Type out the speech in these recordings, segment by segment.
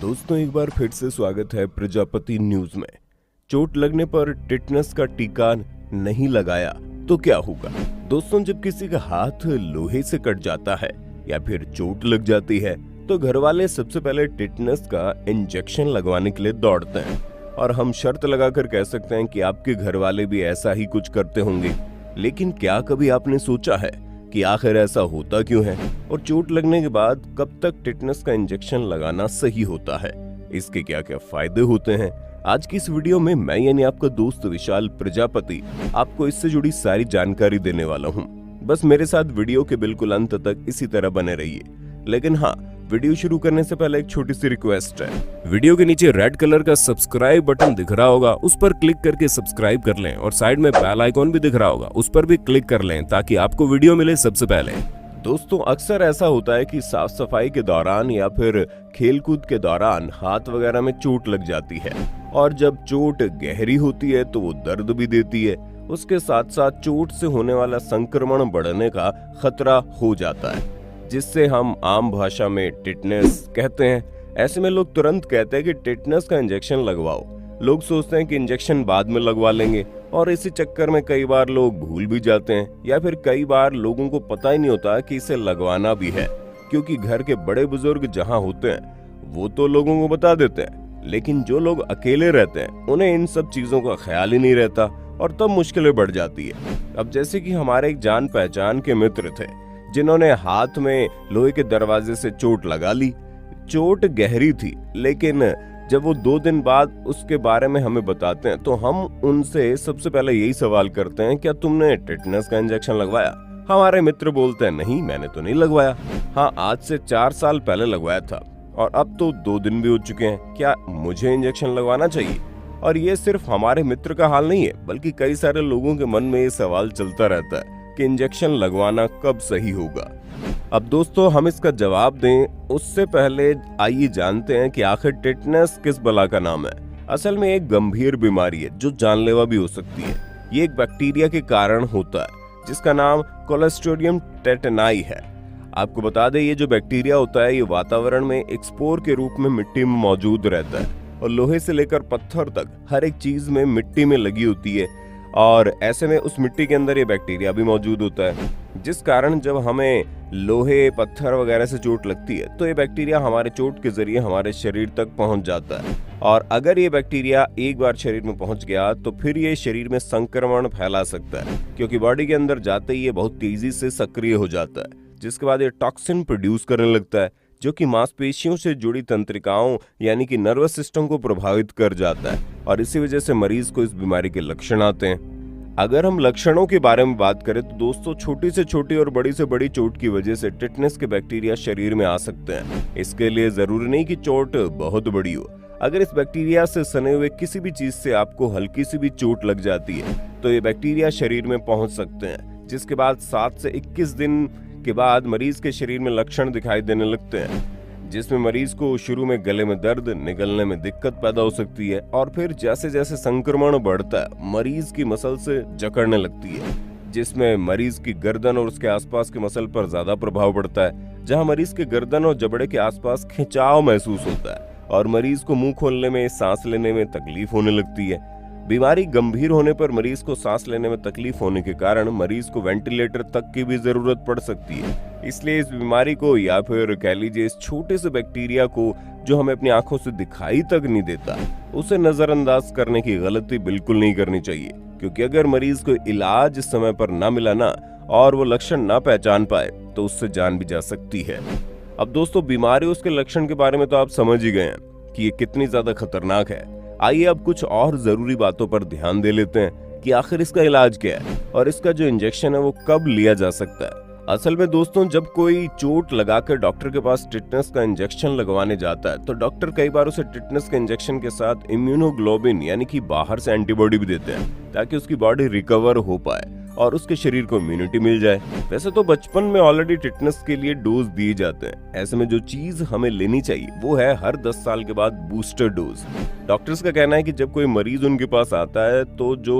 दोस्तों एक बार फिर से स्वागत है प्रजापति न्यूज में। चोट लगने पर टिटनेस का टीका नहीं लगाया तो क्या होगा? दोस्तों जब किसी का हाथ लोहे से कट जाता है या फिर चोट लग जाती है तो घर वाले सबसे पहले टिटनेस का इंजेक्शन लगवाने के लिए दौड़ते हैं। और हम शर्त लगाकर कह सकते हैं कि आपके घर वाले भी ऐसा ही कुछ करते होंगे। लेकिन क्या कभी आपने सोचा है कि आखिर ऐसा होता क्यों है और चोट लगने के बाद कब तक टिटनेस का इंजेक्शन लगाना सही होता है? इसके क्या क्या फायदे होते हैं? आज की इस वीडियो में मैं यानी आपका दोस्त विशाल प्रजापति आपको इससे जुड़ी सारी जानकारी देने वाला हूं। बस मेरे साथ वीडियो के बिल्कुल अंत तक इसी तरह बने रहिए। लेकिन हाँ, वीडियो शुरू करने से पहले एक छोटी सी रिक्वेस्ट है। वीडियो के नीचे रेड कलर का सब्सक्राइब बटन दिख रहा होगा, उस पर क्लिक करके सब्सक्राइब कर लें और साइड में बेल आइकॉन भी दिख रहा होगा, उस पर भी क्लिक कर लें ताकि आपको वीडियो मिले सबसे पहले। दोस्तों अक्सर ऐसा होता है कि साफ सफाई के दौरान या फिर खेलकूद के दौरान हाथ वगैरह में चोट लग जाती है और जब चोट गहरी होती है तो वो दर्द भी देती है। उसके साथ साथ चोट से होने वाला संक्रमण बढ़ने का खतरा हो जाता है, जिससे हम आम भाषा में टिटनेस कहते हैं। ऐसे में लोग तुरंत कहते हैं कि टिटनेस का इंजेक्शन लगवाओ। लोग सोचते हैं कि इंजेक्शन बाद में लगवा लेंगे और इसी चक्कर में कई बार लोग भूल भी जाते हैं या फिर कई बार लोगों को पता ही नहीं होता कि इसे लगवाना भी है, क्योंकि घर के बड़े बुजुर्ग जहां होते हैं वो तो लोगों को बता देते हैं, लेकिन जो लोग अकेले रहते हैं उन्हें इन सब चीजों का ख्याल ही नहीं रहता और तब मुश्किलें बढ़ जाती है। अब जैसे कि हमारे एक जान पहचान के मित्र थे जिन्होंने हाथ में लोहे के दरवाजे से चोट लगा ली। चोट गहरी थी, लेकिन जब वो 2 दिन बाद उसके बारे में हमें बताते हैं तो हम उनसे सबसे पहले यही सवाल करते हैं, क्या तुमने टिटनेस का इंजेक्शन लगवाया? हमारे मित्र बोलते हैं नहीं, मैंने तो नहीं लगवाया। हाँ, आज से 4 साल पहले लगवाया था और अब तो 2 दिन भी हो चुके हैं, क्या मुझे इंजेक्शन लगवाना चाहिए? और ये सिर्फ हमारे मित्र का हाल नहीं है, बल्कि कई सारे लोगों के मन में ये सवाल चलता रहता है कि इंजेक्शन लगवाना कब सही होगा। अब दोस्तों हम इसका जवाब दें उससे पहले आइए जानते हैं कि आखिर टिटनेस किस बला का नाम है। असल में एक गंभीर बीमारी है जो जानलेवा भी हो सकती है। ये एक बैक्टीरिया के कारण होता है जिसका नाम क्लोस्ट्रिडियम टेटनाई है। आपको बता दें ये जो बैक्टीरिया होता है ये वातावरण में एक स्पोर के रूप में मिट्टी में मौजूद रहता है और लोहे से लेकर पत्थर तक हर एक चीज में मिट्टी में लगी होती है और ऐसे में उस मिट्टी के अंदर ये बैक्टीरिया भी मौजूद होता है, जिस कारण जब हमें लोहे पत्थर वगैरह से चोट लगती है तो ये बैक्टीरिया हमारे चोट के जरिए हमारे शरीर तक पहुंच जाता है। और अगर ये बैक्टीरिया एक बार शरीर में पहुंच गया तो फिर ये शरीर में संक्रमण फैला सकता है, क्योंकि बॉडी के अंदर जाते ही ये बहुत तेजी से सक्रिय हो जाता है, जिसके बाद ये टॉक्सिन प्रोड्यूस करने लगता है जो कि मांसपेशियों से जुड़ी तंत्रिकाओं यानी कि नर्वस सिस्टम को प्रभावित कर जाता है और इसी वजह से मरीज को इस बीमारी के लक्षण आते हैं। अगर हम लक्षणों के बारे में बात करें तो दोस्तों छोटी से छोटी और बड़ी से बड़ी चोट की वजह से टिटनेस के बैक्टीरिया शरीर में आ सकते हैं। इसके लिए जरूरी नहीं कि चोट बहुत बड़ी हो। अगर इस बैक्टीरिया से सने हुए किसी भी चीज से आपको हल्की सी भी चोट लग जाती है तो ये बैक्टीरिया शरीर में पहुंच सकते हैं, जिसके बाद 7 से 21 दिन के बाद मरीज के शरीर में लक्षण दिखाई देने लगते हैं, जिसमें मरीज को शुरू में गले में दर्द, निगलने में दिक्कत पैदा हो सकती है और फिर जैसे जैसे संक्रमण बढ़ता है मरीज की मसल से जकड़ने लगती है, जिसमें मरीज की गर्दन और उसके आसपास के मसल पर ज्यादा प्रभाव पड़ता है, जहां मरीज के गर्दन और जबड़े के आसपास खिंचाव महसूस होता है और मरीज को मुंह खोलने में, सांस लेने में तकलीफ होने लगती है। बीमारी गंभीर होने पर मरीज को सांस लेने में तकलीफ होने के कारण मरीज को वेंटिलेटर तक की भी जरूरत पड़ सकती है। इसलिए इस बीमारी को या फिर कह लीजिए इस छोटे से बैक्टीरिया को जो हमें अपनी आंखों से दिखाई तक नहीं देता, उसे नजरअंदाज करने की गलती बिल्कुल नहीं करनी चाहिए, क्योंकि अगर मरीज को इलाज समय पर ना मिला ना और वो लक्षण ना पहचान पाए तो उससे जान भी जा सकती है। अब दोस्तों बीमारी उसके लक्षण के बारे में तो आप समझ ही गए हैं कि ये कितनी ज्यादा खतरनाक है। आइए अब कुछ और जरूरी बातों पर ध्यान दे लेते हैं कि आखिर इसका इलाज क्या है और इसका जो इंजेक्शन है वो कब लिया जा सकता है। असल में दोस्तों जब कोई चोट लगाकर डॉक्टर के पास टिटनेस का इंजेक्शन लगवाने जाता है तो डॉक्टर कई बार उसे टिटनेस के इंजेक्शन के साथ इम्यूनोग्लोबिन यानी कि बाहर से एंटीबॉडी भी देते हैं ताकि उसकी बॉडी रिकवर हो पाए और उसके शरीर को इम्यूनिटी मिल जाए। वैसे तो बचपन में ऑलरेडी टिटनेस के लिए डोज दिए जाते हैं। ऐसे में जो चीज हमें लेनी चाहिए वो है हर 10 साल के बाद बूस्टर डोज। डॉक्टर्स का कहना है कि जब कोई मरीज उनके पास आता है तो जो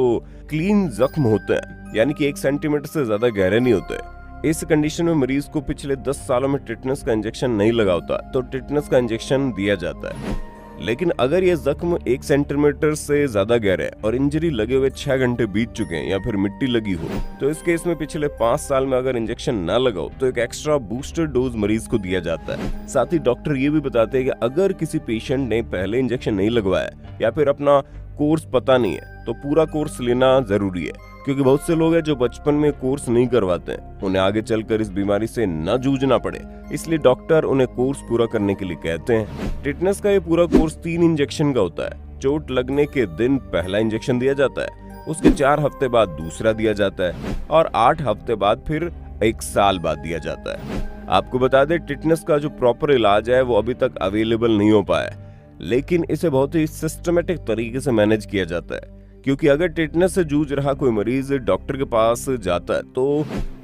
क्लीन जख्म होते हैं यानी कि 1 सेंटीमीटर से ज्यादा गहरे नहीं होते, इस कंडीशन में मरीज को पिछले 10 सालों में टिटनस का इंजेक्शन नहीं लगा होता तो टिटनस का इंजेक्शन दिया जाता है। लेकिन अगर ये जख्म 1 सेंटीमीटर से ज्यादा गहरा है और इंजरी लगे हुए 6 घंटे बीत चुके हैं या फिर मिट्टी लगी हो, तो इस केस में पिछले 5 साल में अगर इंजेक्शन ना लगाओ तो एक एक्स्ट्रा बूस्टर डोज मरीज को दिया जाता है। साथ ही डॉक्टर ये भी बताते हैं कि अगर किसी पेशेंट ने पहले इंजेक्शन नहीं लगवाया या फिर अपना कोर्स पता नहीं है तो पूरा कोर्स लेना जरूरी है, क्योंकि बहुत से लोग हैं जो बचपन में कोर्स नहीं करवाते हैं, उन्हें आगे चलकर इस बीमारी से न जूझना पड़े, इसलिए डॉक्टर उन्हें कोर्स पूरा करने के लिए कहते हैं। टिटनस का ये पूरा कोर्स 3 इंजेक्शन का होता है। चोट लगने के दिन पहला इंजेक्शन दिया जाता है, उसके 4 हफ्ते बाद दूसरा दिया जाता है और 8 हफ्ते बाद फिर 1 साल बाद दिया जाता है। आपको बता दें, टिटनस का जो प्रॉपर इलाज है वो अभी तक अवेलेबल नहीं हो पाया, लेकिन इसे बहुत ही सिस्टमेटिक तरीके से मैनेज किया जाता है, क्योंकि अगर टिटनस से जूझ रहा कोई मरीज डॉक्टर के पास जाता है तो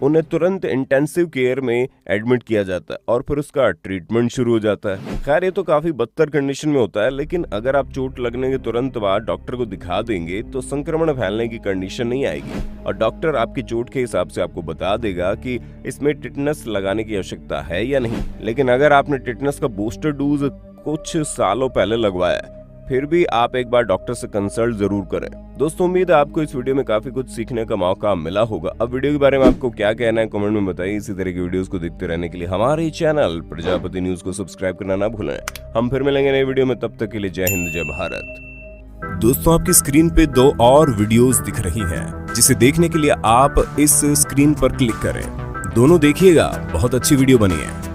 उन्हें तुरंत इंटेंसिव केयर में एडमिट किया जाता है और फिर उसका ट्रीटमेंट शुरू हो जाता है। खैर, ये तो काफी बदतर कंडीशन में होता है, लेकिन अगर आप चोट लगने के तुरंत बाद डॉक्टर को दिखा देंगे तो संक्रमण फैलने की कंडीशन नहीं आएगी और डॉक्टर आपकी चोट के हिसाब से आपको बता देगा कि इसमें टिटनस लगाने की आवश्यकता है या नहीं। लेकिन अगर आपने टिटनस का बूस्टर डोज कुछ सालों पहले लगवाया, फिर भी आप एक बार डॉक्टर से कंसल्ट जरूर करें। दोस्तों, उम्मीद है आपको इस वीडियो में काफी कुछ सीखने का मौका मिला होगा। अब वीडियो के बारे में आपको क्या कहना है कमेंट में बताइए। इसी तरह की वीडियोस को देखते रहने के लिए हमारे चैनल प्रजापति न्यूज को सब्सक्राइब करना ना भूलें। हम फिर मिलेंगे नई वीडियो में, तब तक के लिए जय हिंद जय भारत। दोस्तों, आपकी स्क्रीन पे 2 और वीडियोस दिख रही हैं, जिसे देखने के लिए आप इस स्क्रीन पर क्लिक करें। दोनों देखिएगा, बहुत अच्छी वीडियो बनी है।